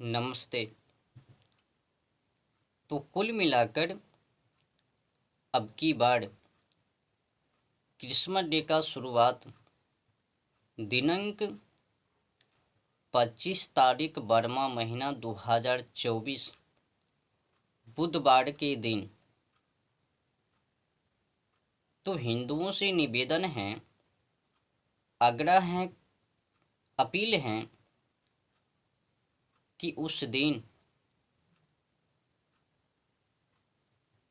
नमस्ते। तो कुल मिलाकर अब की बार क्रिसमस डे का शुरुआत दिनांक 25 तारीख 12वां महीना 2024 बुधवार के दिन। तो हिंदुओं से निवेदन है, आग्रह है, अपील है कि उस दिन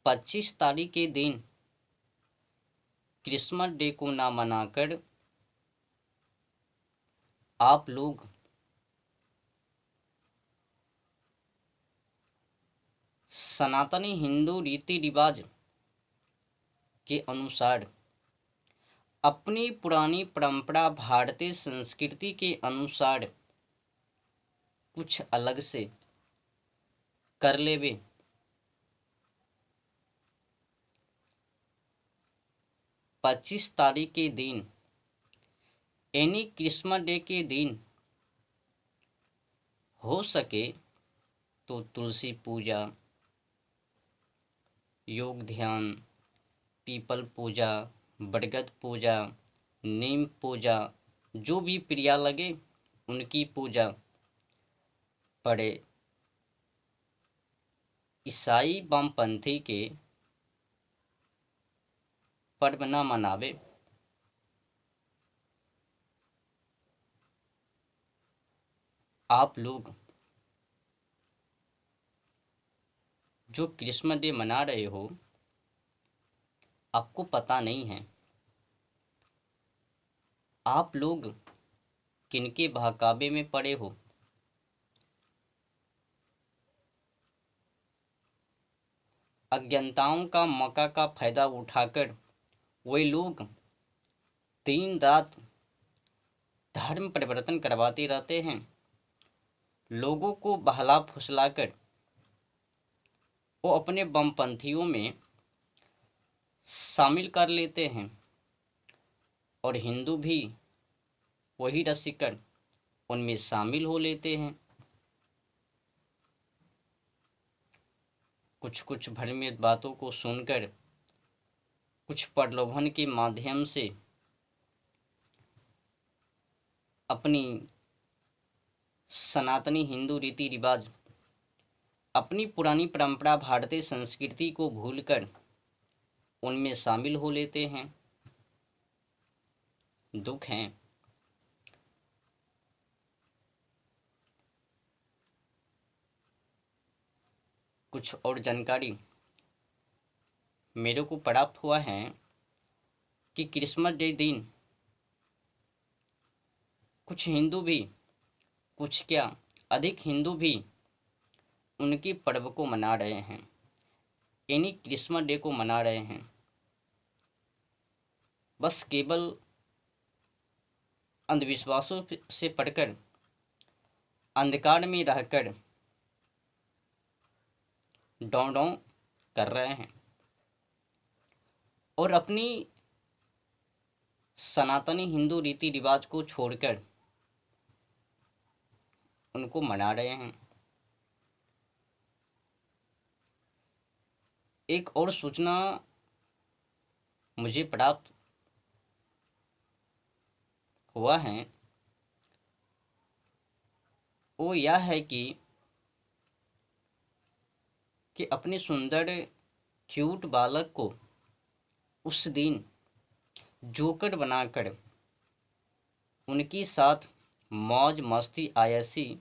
25 तारीख के दिन क्रिसमस डे को ना मनाकर आप लोग सनातनी हिंदू रीति रिवाज के अनुसार अपनी पुरानी परंपरा भारतीय संस्कृति के अनुसार कुछ अलग से कर लेवे। 25 तारीख के दिन यानी क्रिसमस डे के दिन हो सके तो तुलसी पूजा, योग ध्यान, पीपल पूजा, बरगद पूजा, नीम पूजा, जो भी प्रिया लगे उनकी पूजा पड़े। ईसाई वामपंथी के पर्व न मनावे। आप लोग जो क्रिसमस डे मना रहे हो, आपको पता नहीं है आप लोग किनके बहकावे में पड़े हो। अज्ञानताओं का मौका का फायदा उठाकर वे लोग दिन रात धर्म परिवर्तन करवाते रहते हैं। लोगों को बहला फुसलाकर वो अपने वामपंथियों में शामिल कर लेते हैं और हिंदू भी वही रसीकर उनमें शामिल हो लेते हैं। कुछ कुछ भ्रमित बातों को सुनकर, कुछ प्रलोभन के माध्यम से अपनी सनातनी हिंदू रीति रिवाज, अपनी पुरानी परंपरा भारतीय संस्कृति को भूलकर उनमें शामिल हो लेते हैं। दुख है। कुछ और जानकारी मेरे को प्राप्त हुआ है कि क्रिसमस डे दिन कुछ हिंदू भी, कुछ क्या अधिक हिंदू भी उनके पर्व को मना रहे हैं, यानी क्रिसमस डे को मना रहे हैं। बस केवल अंधविश्वासों से पढ़कर, अंधकार में रहकर डॉं डॉं कर रहे हैं और अपनी सनातनी हिंदू रीति रिवाज को छोड़कर उनको मना रहे हैं। एक और सूचना मुझे प्राप्त हुआ है, वो यह है कि अपने सुंदर क्यूट बालक को उस दिन जोकर बनाकर उनके साथ मौज मस्ती आयसी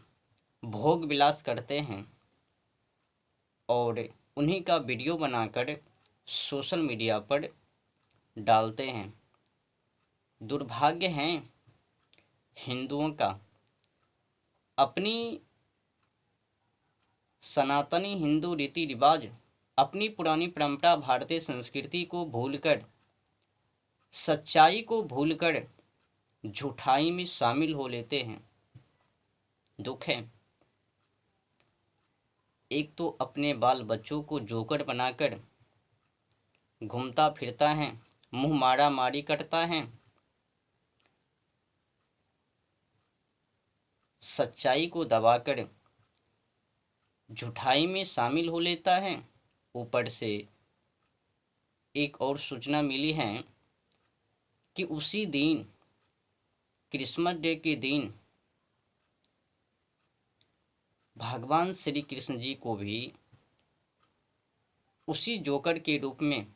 भोग विलास करते हैं और उन्हीं का वीडियो बनाकर सोशल मीडिया पर डालते हैं। दुर्भाग्य है हिंदुओं का, अपनी सनातनी हिंदू रीति रिवाज, अपनी पुरानी परंपरा भारतीय संस्कृति को भूलकर, सच्चाई को भूलकर झूठाई में शामिल हो लेते हैं। दुख है। एक तो अपने बाल बच्चों को जोकर बनाकर घूमता फिरता है, मुंह मारा मारी करता है, सच्चाई को दबाकर झूठाई में शामिल हो लेता है। ऊपर से एक और सूचना मिली है कि उसी दिन, क्रिसमस डे के दिन, भगवान श्री कृष्ण जी को भी उसी जोकर के रूप में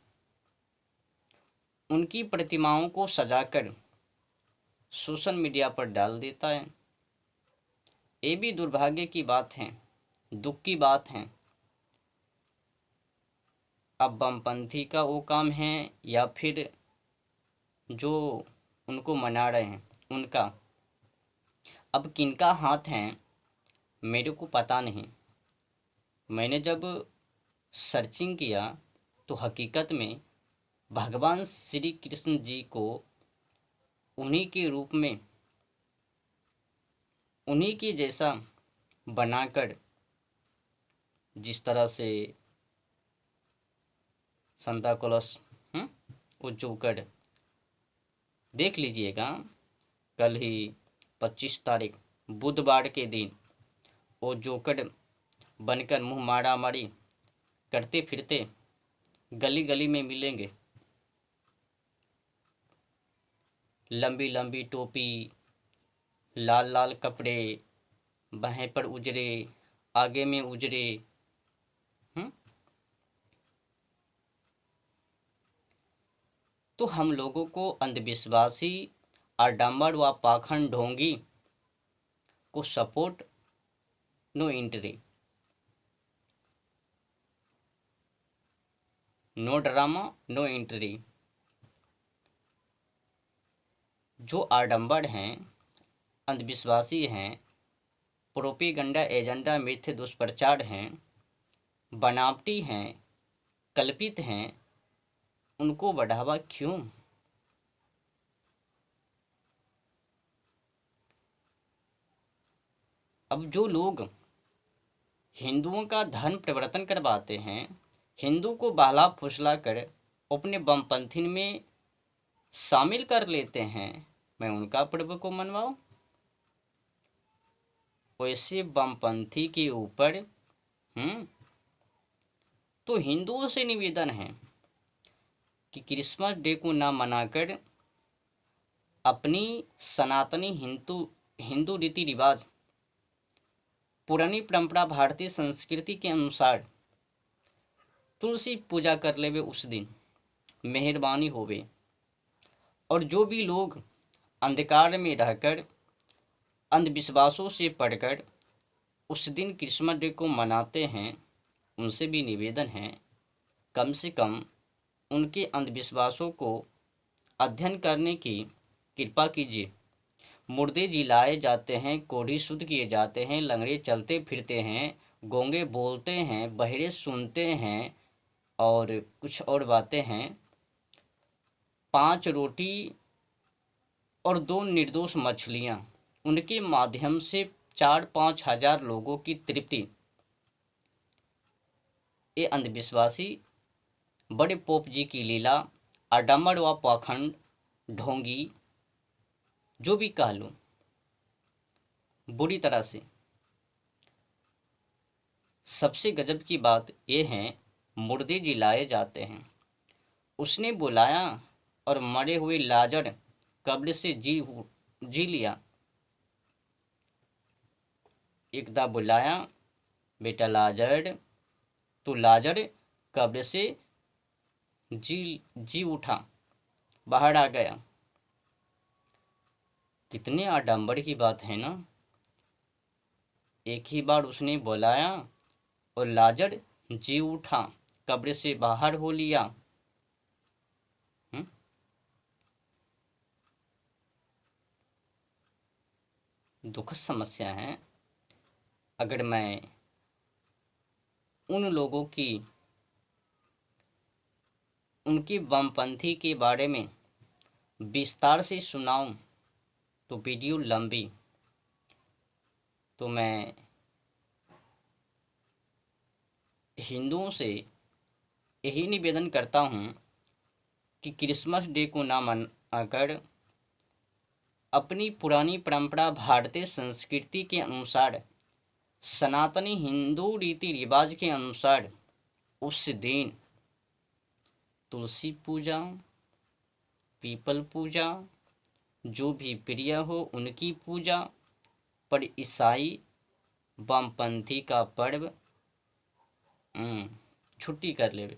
उनकी प्रतिमाओं को सजाकर सोशल मीडिया पर डाल देता है। ये भी दुर्भाग्य की बात है, दुख की बात है। अब वामपंथी का वो काम है या फिर जो उनको मना रहे हैं उनका, अब किनका हाथ है मेरे को पता नहीं। मैंने जब सर्चिंग किया तो हकीकत में भगवान श्री कृष्ण जी को उन्हीं के रूप में, उन्हीं के जैसा बनाकर, जिस तरह से संता क्लॉस, वो जोकर देख लीजिएगा, कल ही 25 तारीख बुधवार के दिन वो जोकर बनकर मुंह मारा मारी करते फिरते गली गली में मिलेंगे। लंबी लंबी टोपी, लाल लाल कपड़े, बाहें पर उजरे, आगे में उजरे। तो हम लोगों को अंधविश्वासी, आडंबर व पाखंड ढोंगी को support, no entry, no drama, no entry. जो आडंबर हैं, अंधविश्वासी हैं, प्रोपेगंडा एजेंडा मिथ्या दुष्प्रचार हैं, बनावटी हैं, कल्पित हैं, उनको बढ़ावा क्यों? अब जो लोग हिंदुओं का धर्म परिवर्तन करवाते हैं, हिंदू को बहला फुसला कर अपने वामपंथी में शामिल कर लेते हैं, मैं उनका पर्व को मनवाऊं? वैसे वामपंथी के ऊपर तो हिंदुओं से निवेदन है कि क्रिसमस डे को ना मनाकर अपनी सनातनी हिंदू रीति रिवाज, पुरानी परंपरा, भारतीय संस्कृति के अनुसार तुलसी पूजा कर लेवे उस दिन, मेहरबानी होवे। और जो भी लोग अंधकार में रहकर, अंधविश्वासों से पढ़कर उस दिन क्रिसमस डे को मनाते हैं, उनसे भी निवेदन है कम से कम उनके अंधविश्वासों को अध्ययन करने की कृपा कीजिए। मुर्दे जिलाए जाते हैं, कोढ़ी शुद्ध किए जाते हैं, लंगड़े चलते फिरते हैं, गूंगे बोलते हैं, बहरे सुनते हैं और कुछ और बातें हैं। 5 रोटी और 2 निर्दोष मछलियां, उनके माध्यम से 4-5 हजार लोगों की तृप्ति। ये अंधविश्वासी बड़े पोप जी की लीला, आडंबर व पाखंड ढोंगी, जो भी कह लो, बुरी तरह से। सबसे गजब की बात यह है, मुर्दे जिलाए जाते हैं। उसने बुलाया और मरे हुए लाजर कब्र से जी लिया। एकदा बुलाया, बेटा लाजर, तो लाजर कब्र से जी उठा, बाहर आ गया। कितने आडंबर की बात है ना। एक ही बार उसने बुलाया और लाजर जी उठा, कब्र से बाहर हो लिया। दुखद समस्या है। अगर मैं उन लोगों की, उनकी वामपंथी के बारे में विस्तार से सुनाऊं तो वीडियो लंबी, तो मैं हिंदुओं से यही निवेदन करता हूं कि क्रिसमस डे को ना मनाकर अपनी पुरानी परंपरा, भारतीय संस्कृति के अनुसार सनातनी हिंदू रीति रिवाज के अनुसार उस दिन तुलसी पूजा, पीपल पूजा, जो भी प्रिय हो उनकी पूजा, पर ईसाई वामपंथी का पर्व छुट्टी कर लेवे।